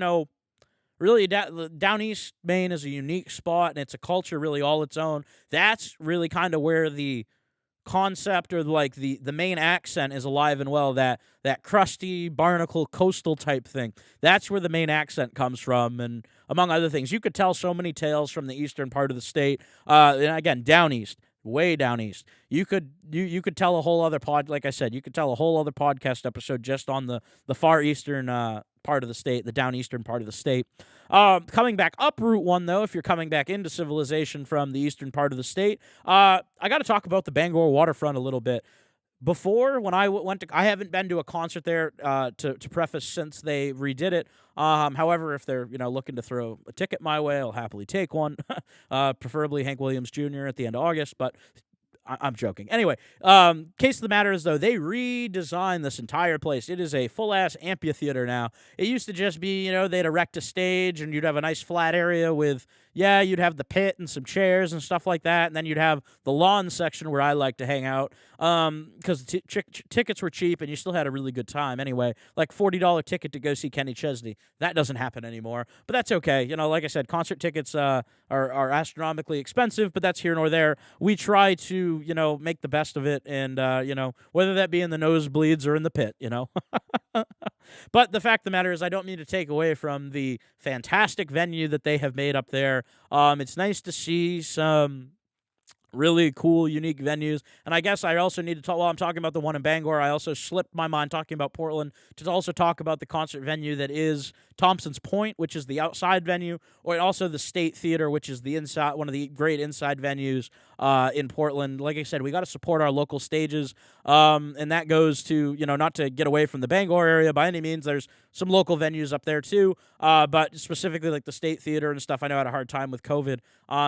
really down east Maine is a unique spot, and it's a culture really all its own. That's really kind of where the concept or like the Maine accent is alive and well. That crusty barnacle coastal type thing. That's where the Maine accent comes from, and among other things, you could tell so many tales from the eastern part of the state. And again, down east, way down east. You could tell a whole other like I said, you could tell a whole other podcast episode just on the far eastern part of the state, the down eastern part of the state. Coming back up Route 1, though, if you're coming back into civilization from the eastern part of the state, I got to talk about the Bangor waterfront a little bit. Before, when I I haven't been to a concert there, to preface, since they redid it. However, if they're looking to throw a ticket my way, I'll happily take one. Preferably Hank Williams Jr. at the end of August, but I'm joking. Anyway, case of the matter is, though, they redesigned this entire place. It is a full-ass amphitheater now. It used to just be, they'd erect a stage, and you'd have a nice flat area with, you'd have the pit and some chairs and stuff like that, and then you'd have the lawn section where I like to hang out, because tickets were cheap, and you still had a really good time anyway. Like $40 ticket to go see Kenny Chesney. That doesn't happen anymore, but that's okay. Like I said, concert tickets are astronomically expensive, but that's here nor there. We try to, make the best of it, and, whether that be in the nosebleeds or in the pit, But the fact of the matter is, I don't mean to take away from the fantastic venue that they have made up there. It's nice to see some really cool, unique venues. And I guess I also need to talk, while I'm talking about the one in Bangor, I also slipped my mind talking about Portland to also talk about the concert venue that is Thompson's Point, which is the outside venue, or also the State Theater, which is the inside, one of the great inside venues in Portland. Like I said, we got to support our local stages, and that goes to, not to get away from the Bangor area by any means. There's some local venues up there too, but specifically like the State Theater and stuff, I know had a hard time with COVID.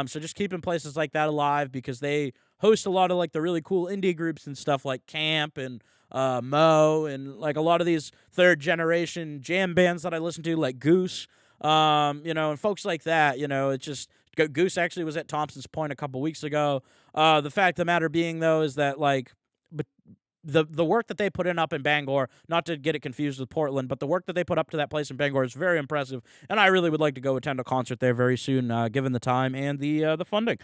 So just keeping places like that alive, because they host a lot of like the really cool indie groups and stuff like Camp and Mo, and like a lot of these third generation jam bands that I listen to, like Goose, and folks like that. It's just, Goose actually was at Thompson's Point a couple weeks ago. The fact of the matter being, though, is that but the work that they put in up in Bangor, not to get it confused with Portland, but the work that they put up to that place in Bangor is very impressive, and I really would like to go attend a concert there very soon, given the time and the funding.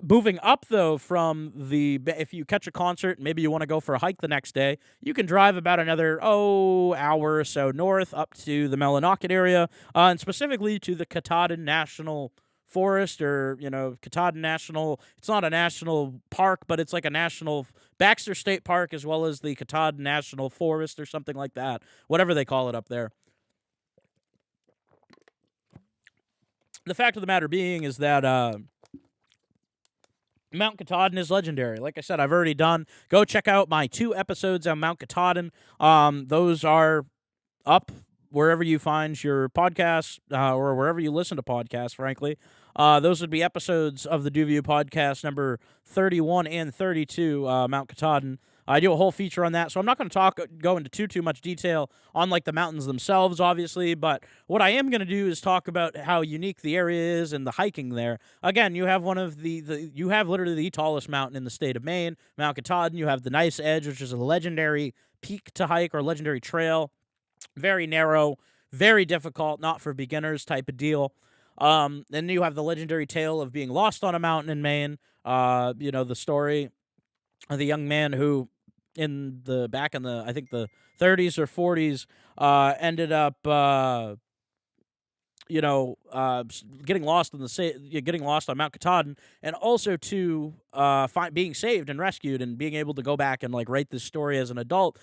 Moving up, though, from if you catch a concert, maybe you want to go for a hike the next day, you can drive about another, hour or so north up to the Millinocket area, and specifically to the Katahdin National Forest, or Katahdin National. It's not a national park, but it's like a national Baxter State Park, as well as the Katahdin National Forest or something like that, whatever they call it up there. The fact of the matter being is that Mount Katahdin is legendary. Like I said, I've already done. Go check out my 2 episodes on Mount Katahdin. Those are up wherever you find your podcasts, or wherever you listen to podcasts, frankly. Those would be episodes of the DuView Podcast number 31 and 32, Mount Katahdin. I do a whole feature on that, so I'm not going to go into too much detail on like the mountains themselves, obviously, but what I am going to do is talk about how unique the area is and the hiking there. Again, you have you have literally the tallest mountain in the state of Maine, Mount Katahdin. You have the Nice Edge, which is a legendary peak to hike, or legendary trail. Very narrow, very difficult, not for beginners type of deal. Then you have the legendary tale of being lost on a mountain in Maine. The story of the young man who, back in the I think the 30s or 40s, ended up getting lost getting lost on Mount Katahdin, and also to being saved and rescued, and being able to go back and like write this story as an adult,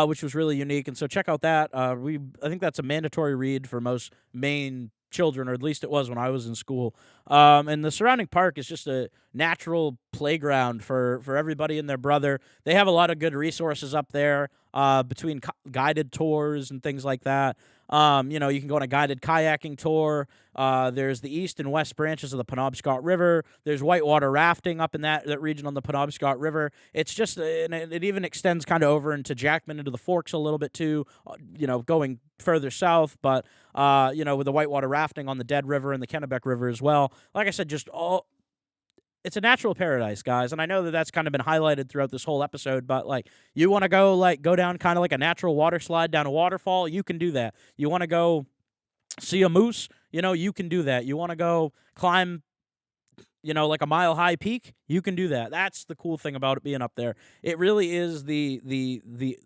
which was really unique. And so check out that. I think that's a mandatory read for most Maine children, or at least it was when I was in school. And the surrounding park is just a natural playground for everybody and their brother. They have a lot of good resources up there, between guided tours and things like that. You can go on a guided kayaking tour. There's the east and west branches of the Penobscot River. There's whitewater rafting up in that region on the Penobscot River. It's just, and it even extends kind of over into Jackman, into the Forks a little bit too, going further south. But, with the whitewater rafting on the Dead River and the Kennebec River as well. Like I said, just it's a natural paradise, guys. And I know that that's kind of been highlighted throughout this whole episode, but like you want to go down kind of like a natural water slide down a waterfall, you can do that. You want to go see a moose, you can do that. You want to go climb like a mile-high peak, you can do that. That's the cool thing about it being up there. It really is the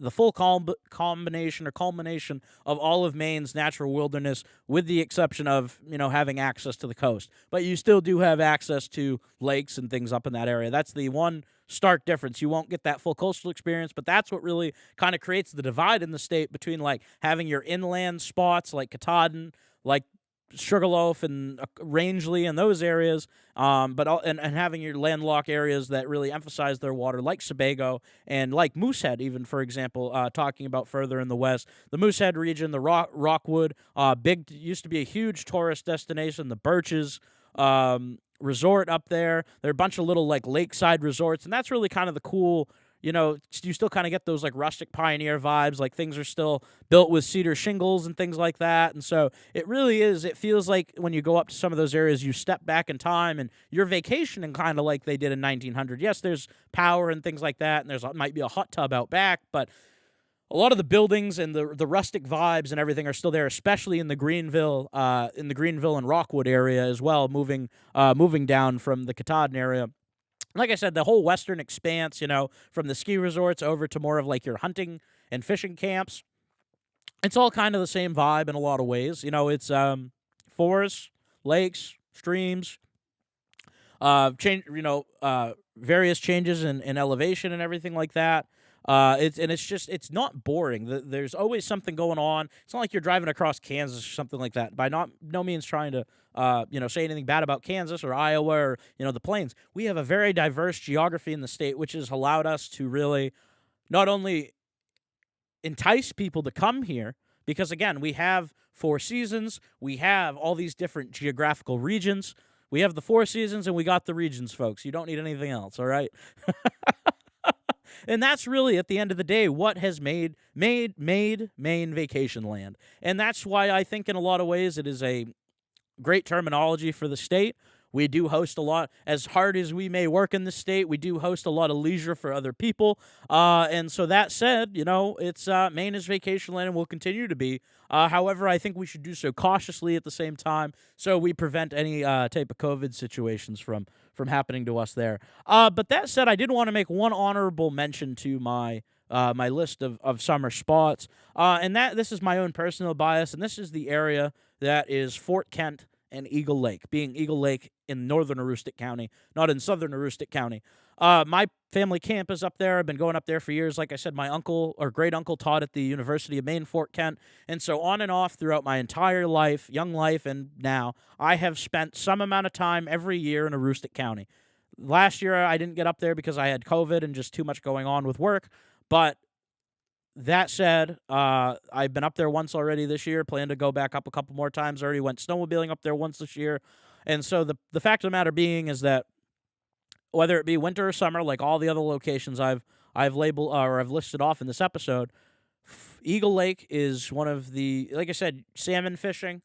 full combination or culmination of all of Maine's natural wilderness, with the exception of, having access to the coast. But you still do have access to lakes and things up in that area. That's the one stark difference. You won't get that full coastal experience, but that's what really kind of creates the divide in the state between, like, having your inland spots like Katahdin, like Sugarloaf and Rangeley and those areas, but having your landlocked areas that really emphasize their water, like Sebago and like Moosehead, even, for example, talking about further in the west. The Moosehead region, the Rockwood, used to be a huge tourist destination, the Birches resort up there. There are a bunch of little like lakeside resorts, and that's really kind of the cool. You still kind of get those like rustic pioneer vibes, like things are still built with cedar shingles and things like that. And so it feels like when you go up to some of those areas, you step back in time and you're vacationing kind of like they did in 1900. Yes, there's power and things like that, and might be a hot tub out back, but a lot of the buildings and the rustic vibes and everything are still there, especially in the Greenville and Rockwood area as well, moving down from the Katahdin area. Like I said, the whole western expanse, from the ski resorts over to more of like your hunting and fishing camps, it's all kind of the same vibe in a lot of ways. It's forests, lakes, streams, various changes in elevation and everything like that. It's not boring. There's always something going on. It's not like you're driving across Kansas or something like that. By no means trying to say anything bad about Kansas or Iowa or the plains. We have a very diverse geography in the state, which has allowed us to really not only entice people to come here, because again, we have 4 seasons, we have all these different geographical regions. We have the 4 seasons and we got the regions, folks. You don't need anything else, all right? And that's really, at the end of the day, what has made Maine Vacationland. And that's why I think in a lot of ways it is a great terminology for the state. We do host a lot, as hard as we may work in the state, we do host a lot of leisure for other people. And so that said, it's Maine is Vacationland and will continue to be. However, I think we should do so cautiously at the same time, so we prevent any type of COVID situations from happening to us there. But that said, I did want to make one honorable mention to my list of summer spots, and this is my own personal bias, and this is the area that is Fort Kent and Eagle Lake, being Eagle Lake in northern Aroostook County, not in southern Aroostook County. My family camp is up there. I've been going up there for years. Like I said, my uncle or great-uncle taught at the University of Maine, Fort Kent. And so on and off throughout my entire life, young life and now, I have spent some amount of time every year in Aroostook County. Last year, I didn't get up there because I had COVID and just too much going on with work. But that said, I've been up there once already this year. Plan to go back up a couple more times. Already went snowmobiling up there once this year. And so the fact of the matter being is that whether it be winter or summer, like all the other locations I've labeled or I've listed off in this episode, Eagle Lake is one of the, like I said, salmon fishing.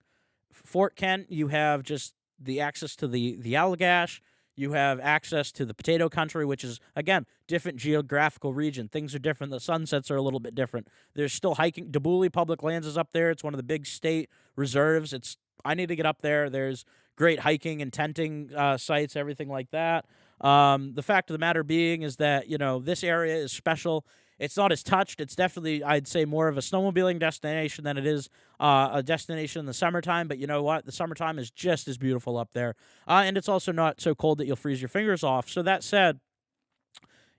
Fort Kent, you have just the access to the Allagash. You have access to the potato country, which is, again, different geographical region. Things are different. The sunsets are a little bit different. There's still hiking. Dabooley Public Lands is up there. It's one of the big state reserves. I need to get up there. There's great hiking and tenting sites, everything like that. The fact of the matter being is that, this area is special. It's not as touched. It's definitely, I'd say, more of a snowmobiling destination than it is a destination in the summertime. But you know what? The summertime is just as beautiful up there. And it's also not so cold that you'll freeze your fingers off. So that said,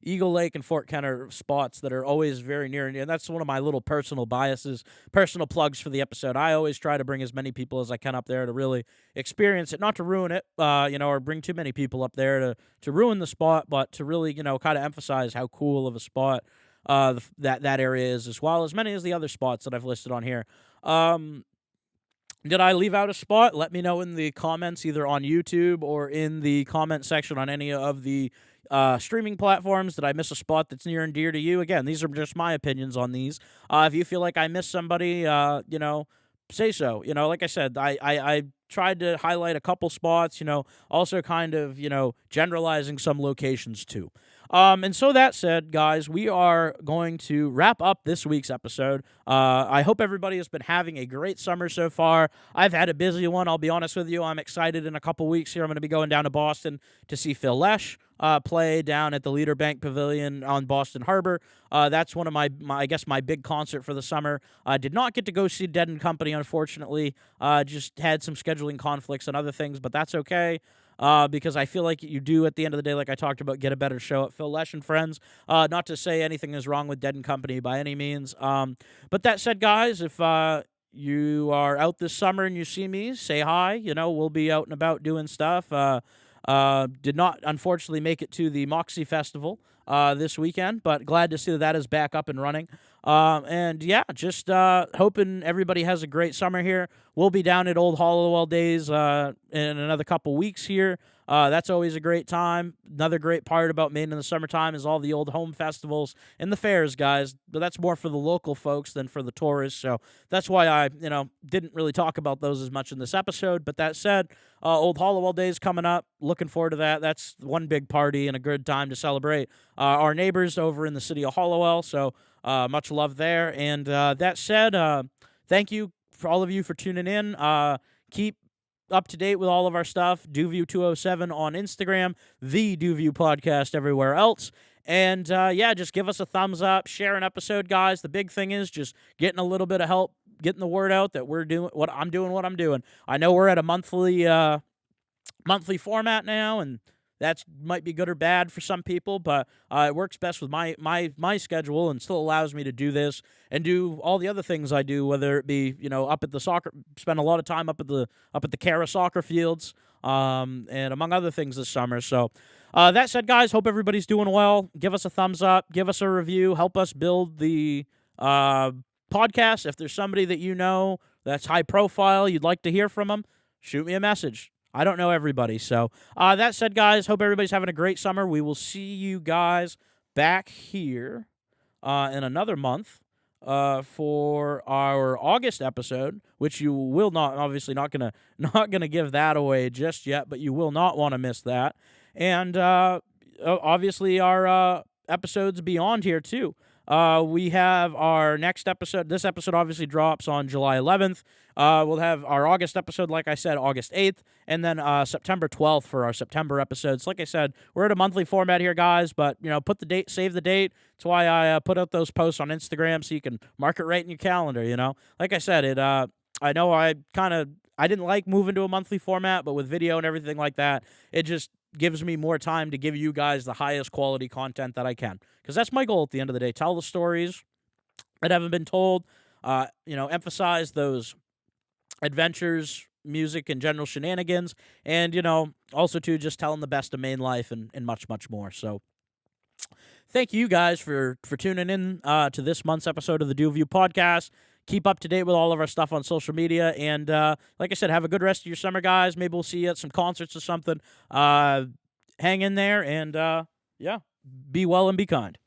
Eagle Lake and Fort Kent are spots that are always very near and dear. And that's one of my little personal biases, personal plugs for the episode. I always try to bring as many people as I can up there to really experience it, not to ruin it, or bring too many people up there to ruin the spot, but to really, kind of emphasize how cool of a spot that area is, as well as many as the other spots that I've listed on here. Did I leave out a spot? Let me know in the comments, either on YouTube or in the comment section on any of the streaming platforms. Did I miss a spot that's near and dear to you? Again, these are just my opinions on these. If you feel like I missed somebody, say so. Like I said, I tried to highlight a couple spots, also kind of, generalizing some locations too. And so that said, guys, we are going to wrap up this week's episode. I hope everybody has been having a great summer so far. I've had a busy one, I'll be honest with you. I'm excited. In a couple weeks here, I'm going to be going down to Boston to see Phil Lesh play down at the Leader Bank Pavilion on Boston Harbor. That's one of my I guess my big concert for the summer. I did not get to go see Dead & Company, unfortunately. Just had some scheduling conflicts and other things, but that's okay. Because I feel like you do, at the end of the day, like I talked about, get a better show at Phil Lesh and Friends. Not to say anything is wrong with Dead & Company by any means. But that said, guys, if you are out this summer and you see me, say hi. We'll be out and about doing stuff. Did not, unfortunately, make it to the Moxie Festival this weekend, but glad to see that is back up and running. And yeah, just hoping everybody has a great summer here. We'll be down at Old Hollowell Days in another couple weeks here. That's always a great time. Another great part about Maine in the summertime is all the old home festivals and the fairs, guys. But that's more for the local folks than for the tourists. So that's why I, didn't really talk about those as much in this episode. But that said, Old Hollowell Days coming up. Looking forward to that. That's one big party and a good time to celebrate our neighbors over in the city of Hollowell. So much love there. And that said, thank you for all of you for tuning in. Keep up to date with all of our stuff. DuView 207 on Instagram, the DuView Podcast everywhere else. And just give us a thumbs up, share an episode, guys. The big thing is just getting a little bit of help, getting the word out that we're doing what I'm doing. I know we're at a monthly format now, and that might be good or bad for some people, but it works best with my schedule and still allows me to do this and do all the other things I do, whether it be, up at the soccer, spend a lot of time up at the Cara soccer fields, and among other things this summer. So that said, guys, hope everybody's doing well. Give us a thumbs up, give us a review, help us build the podcast. If there's somebody that that's high profile, you'd like to hear from them, shoot me a message. I don't know everybody. So that said, guys, hope everybody's having a great summer. We will see you guys back here in another month for our August episode, which you will not, obviously not gonna give that away just yet, but you will not want to miss that. And obviously our episodes beyond here too. We have our next episode. This episode obviously drops on July 11th. We'll have our August episode, like I said, August 8th, and then September 12th for our September episodes. Like I said, we're at a monthly format here, guys, but, put the date, save the date. That's why I put out those posts on Instagram so you can mark it right in your calendar, Like I said, I know I didn't like moving to a monthly format, but with video and everything like that, it just gives me more time to give you guys the highest quality content that I can. Because that's my goal at the end of the day. Tell the stories that haven't been told. Emphasize those adventures, music, and general shenanigans. And, also, too, just telling the best of Maine life and much, much more. So thank you guys for tuning in to this month's episode of the DuView Podcast. Keep up to date with all of our stuff on social media. And like I said, have a good rest of your summer, guys. Maybe we'll see you at some concerts or something. Hang in there and, be well and be kind.